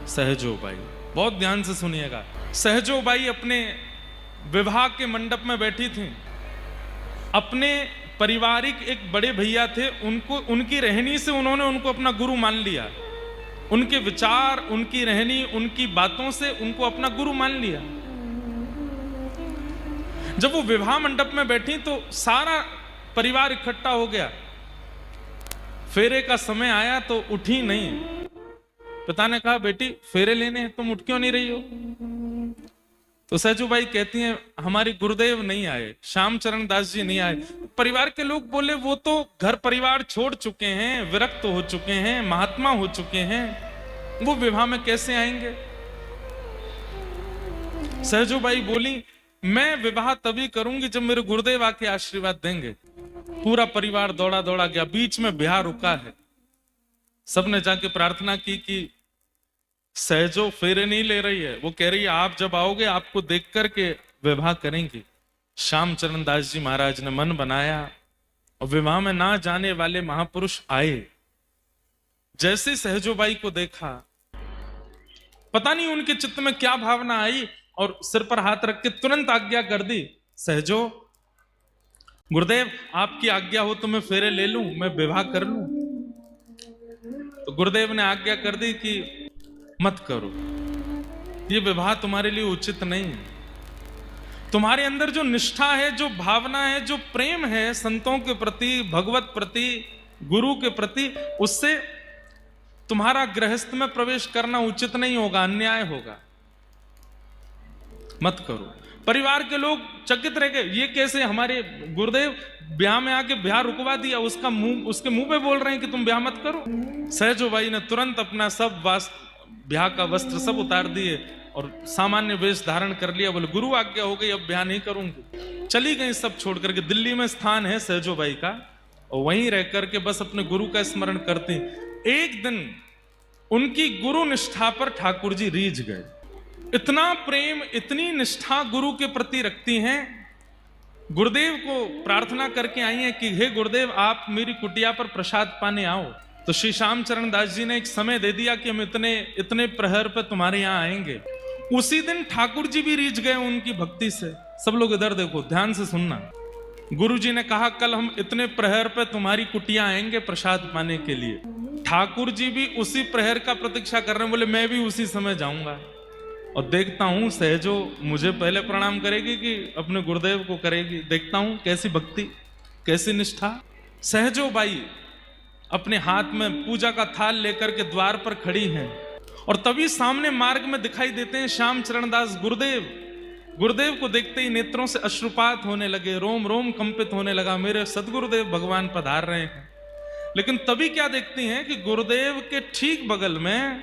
सहजोबाई, बहुत ध्यान से सुनिएगा। सहजोबाई अपने विवाह के मंडप में बैठी थी। अपने पारिवारिक एक बड़े भैया थे, उनको उनकी रहनी से उन्होंने उनको अपना गुरु मान लिया। उनके विचार, उनकी रहनी, उनकी बातों से उनको अपना गुरु मान लिया। जब वो विवाह मंडप में बैठी तो सारा परिवार इकट्ठा हो गया। फेरे का समय आया तो उठी नहीं। पिता ने कहा, बेटी फेरे लेने हैं, तुम उठ क्यों नहीं रही हो? तो सहजोबाई कहती हैं, हमारे गुरुदेव नहीं आए, श्याम चरण दास जी नहीं आए। परिवार के लोग बोले, वो तो घर परिवार छोड़ चुके हैं, विरक्त हो चुके हैं, महात्मा हो चुके हैं, वो विवाह में कैसे आएंगे? सहजोबाई बोली, मैं विवाह तभी करूंगी जब मेरे गुरुदेव आके आशीर्वाद देंगे। पूरा परिवार दौड़ा दौड़ा गया, बीच में ब्याह रुका है। सबने जाके प्रार्थना की कि सहजो फेरे नहीं ले रही है। वो कह रही है, आप जब आओगे आपको देख करके विवाह करेंगे। श्याम चरण दास जी महाराज ने मन बनाया और विवाह में ना जाने वाले महापुरुष आए। जैसे सहजोबाई को देखा, पता नहीं उनके चित्त में क्या भावना आई और सिर पर हाथ रख के तुरंत आज्ञा कर दी, सहजो गुरुदेव आपकी आज्ञा हो तो मैं फेरे ले लूं, मैं विवाह कर लूं। तो गुरुदेव ने आज्ञा कर दी कि मत करो, ये विवाह तुम्हारे लिए उचित नहीं है। तुम्हारे अंदर जो निष्ठा है, जो भावना है, जो प्रेम है संतों के प्रति, भगवत प्रति, गुरु के प्रति, उससे तुम्हारा गृहस्थ में प्रवेश करना उचित नहीं होगा, अन्याय होगा, मत करो। परिवार के लोग चकित रह गए, ये कैसे हमारे गुरुदेव ब्याह में आके ब्याह रुकवा दिया, उसके मुंह पे बोल रहे हैं कि तुम ब्याह मत करो। सहजोबाई ने तुरंत अपना सब ब्याह का वस्त्र सब उतार दिए और सामान्य वेश धारण कर लिया। बोले, गुरु आज्ञा हो गई, अब ब्याह नहीं करूंगी। चली गई सब छोड़ करके। दिल्ली में स्थान है सहजोबाई का, और वहीं रह करके बस अपने गुरु का स्मरण करती। एक दिन उनकी गुरु निष्ठा पर ठाकुर जी रीझ गए। इतना प्रेम, इतनी निष्ठा गुरु के प्रति रखती हैं। गुरुदेव को प्रार्थना करके आई हैं कि हे गुरुदेव, आप मेरी कुटिया पर प्रसाद पाने आओ। तो श्री श्याम चरण दास जी ने एक समय दे दिया कि हम इतने प्रहर पे तुम्हारे यहाँ आएंगे। उसी दिन ठाकुर जी भी रीझ गए उनकी भक्ति से। सब लोग इधर देखो, ध्यान से सुनना। गुरु जी ने कहा, कल हम इतने प्रहर पे तुम्हारी कुटिया आएंगे प्रसाद पाने के लिए। ठाकुर जी भी उसी प्रहर का प्रतीक्षा कर रहे हैं। बोले, मैं भी उसी समय जाऊंगा और देखता हूं सहजो मुझे पहले प्रणाम करेगी कि अपने गुरुदेव को करेगी। देखता हूं कैसी भक्ति, कैसी निष्ठा। सहजोबाई अपने हाथ में पूजा का थाल लेकर के द्वार पर खड़ी हैं और तभी सामने मार्ग में दिखाई देते हैं श्याम चरण दास गुरुदेव। गुरुदेव को देखते ही नेत्रों से अश्रुपात होने लगे, रोम रोम कंपित होने लगा, मेरे सदगुरुदेव भगवान पधार रहे हैं। लेकिन तभी क्या देखती हैं कि गुरुदेव के ठीक बगल में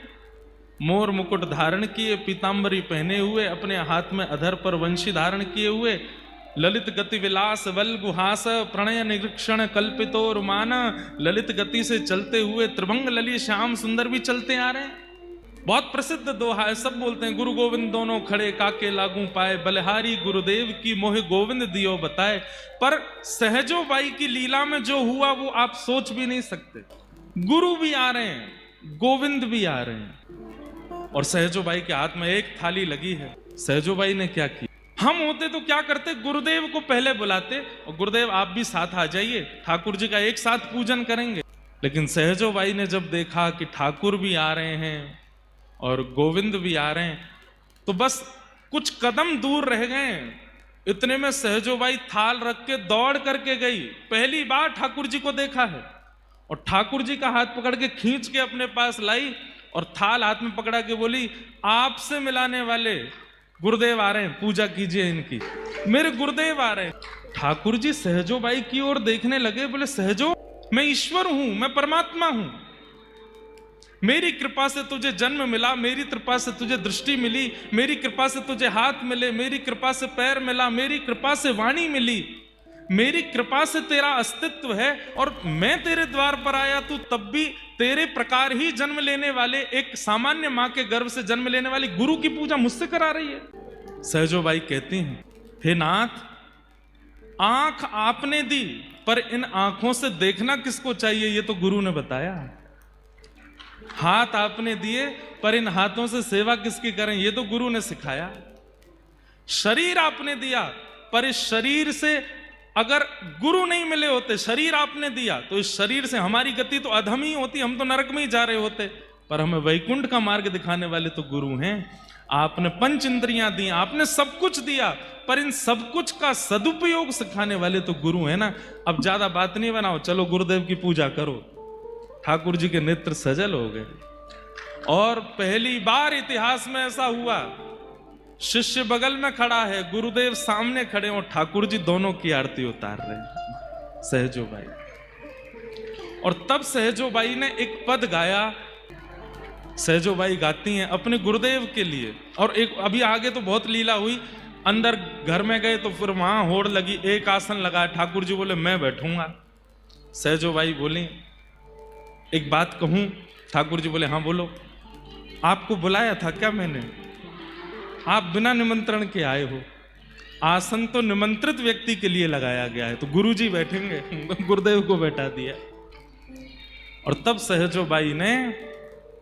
मोर मुकुट धारण किए, पीतांबरी पहने हुए, अपने हाथ में अधर पर वंशी धारण किए हुए, ललित गति विलास वल गुहास प्रणय निरीक्षण कल्पितो रुमान, ललित गति से चलते हुए त्रिभंग लली श्याम सुंदर भी चलते आ रहे हैं। बहुत प्रसिद्ध दोहा है, सब बोलते हैं, गुरु गोविंद दोनों खड़े काके लागू पाए, बलिहारी गुरुदेव की मोहि गोविंद दियो बताए। पर सहजोबाई की लीला में जो हुआ वो आप सोच भी नहीं सकते। गुरु भी आ रहे हैं, गोविंद भी आ रहे हैं, और सहजोबाई के हाथ में एक थाली लगी है। सहजोबाई ने क्या किया? हम होते तो क्या करते? गुरुदेव को पहले बुलाते और गुरुदेव आप भी साथ आ जाइए, ठाकुर जी का एक साथ पूजन करेंगे। लेकिन सहजोबाई ने जब देखा कि ठाकुर भी आ रहे हैं और गोविंद भी आ रहे हैं, तो बस कुछ कदम दूर रह गए। इतने में सहजोबाई थाल रख के दौड़ करके गई। पहली बार ठाकुर जी को देखा है और ठाकुर जी का हाथ पकड़ के खींच के अपने पास लाई और थाल हाथ में पकड़ा के बोली, आपसे मिलाने वाले गुरुदेव आ रहे हैं, पूजा कीजिए इनकी, मेरे गुरुदेव आ रहे हैं। ठाकुर जी सहजोबाई की ओर देखने लगे, बोले, सहजो मैं ईश्वर हूं, मैं परमात्मा हूं, मेरी कृपा से तुझे जन्म मिला, मेरी कृपा से तुझे दृष्टि मिली, मेरी कृपा से तुझे हाथ मिले, मेरी कृपा से पैर मिला, मेरी कृपा से वाणी मिली, मेरी कृपा से तेरा अस्तित्व है। और मैं तेरे द्वार पर आया, तू तब भी तेरे प्रकार ही जन्म लेने वाले, एक सामान्य मां के गर्भ से जन्म लेने वाली गुरु की पूजा मुझसे करा रही है। सहजोबाई कहती हैं, हे नाथ, आंख आपने दी, पर इन आंखों से देखना किसको चाहिए, ये तो गुरु ने बताया। हाथ आपने दिए, पर इन हाथों से सेवा किसकी करें, ये तो गुरु ने सिखाया। शरीर आपने दिया, पर इस शरीर से अगर गुरु नहीं मिले होते, शरीर आपने दिया, तो इस शरीर से हमारी गति तो अधम ही होती, हम तो नरक में ही जा रहे होते। पर हमें वैकुंठ का मार्ग दिखाने वाले तो गुरु हैं। आपने पंच इंद्रियां दी, आपने सब कुछ दिया, पर इन सब कुछ का सदुपयोग सिखाने वाले तो गुरु है ना। अब ज्यादा बात नहीं बनाओ, चलो गुरुदेव की पूजा करो। ठाकुर जी के नेत्र सजल हो गए, और पहली बार इतिहास में ऐसा हुआ, शिष्य बगल में खड़ा है, गुरुदेव सामने खड़े और ठाकुर जी दोनों की आरती उतार रहे हैं, सहजो बाई। और तब सहजो बाई ने एक पद गाया। सहजो बाई गाती हैं अपने गुरुदेव के लिए। और एक अभी आगे तो बहुत लीला हुई, अंदर घर में गए तो फिर वहां होड़ लगी, एक आसन लगा, ठाकुर जी बोले मैं बैठूंगा। सहजो बाई बोली एक बात कहूं? ठाकुर जी बोले हाँ बोलो। आपको बुलाया था क्या मैंने? आप बिना निमंत्रण के आए हो। आसन तो निमंत्रित व्यक्ति के लिए लगाया गया है, तो गुरु जी बैठेंगे, गुरुदेव को बैठा दिया। और तब सहजो बाई ने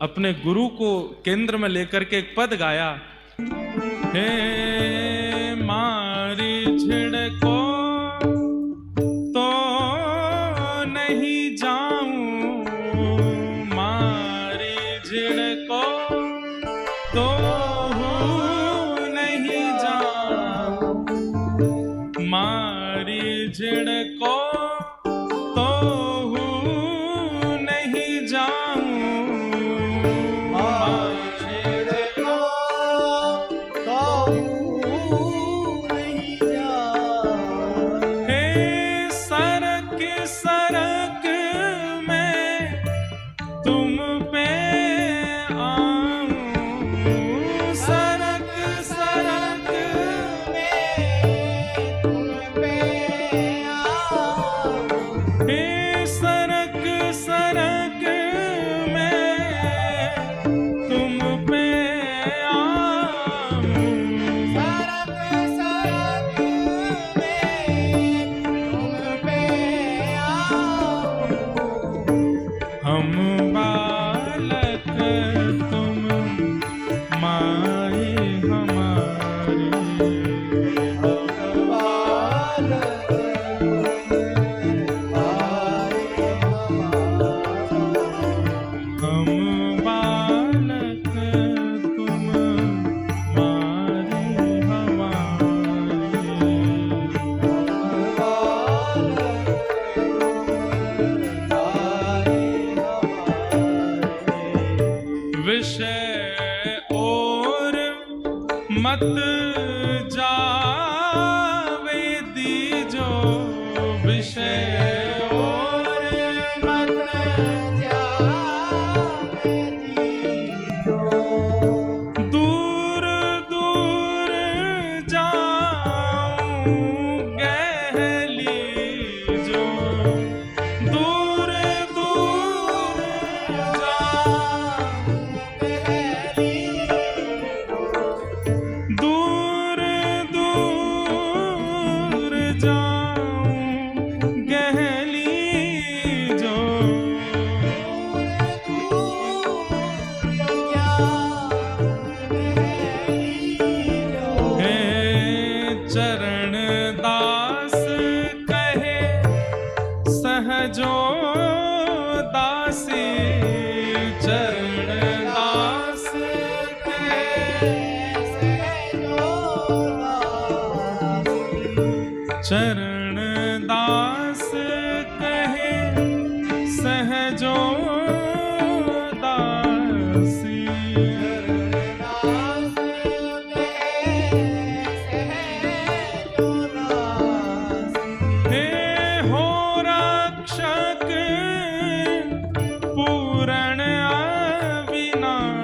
अपने गुरु को केंद्र में लेकर के एक पद गाया, हे मारी झिड़को तो नहीं जाऊं, मारी झिड़को तो नहीं जाऊं, मारी झिड़को तो नहीं जाऊं, मत जावे दीजो, विषय और मत जावे दीजो, दूर दूर जाऊं गहली जो, दूर दूर जाऊं गहली, दूर दूर जाऊं गहली जो, हे चरण दास कहे सहजो दासी, चरण दास कहे चरण दास कहे सहजो दासी, हे हो रक्षक पूरण अविनाशी,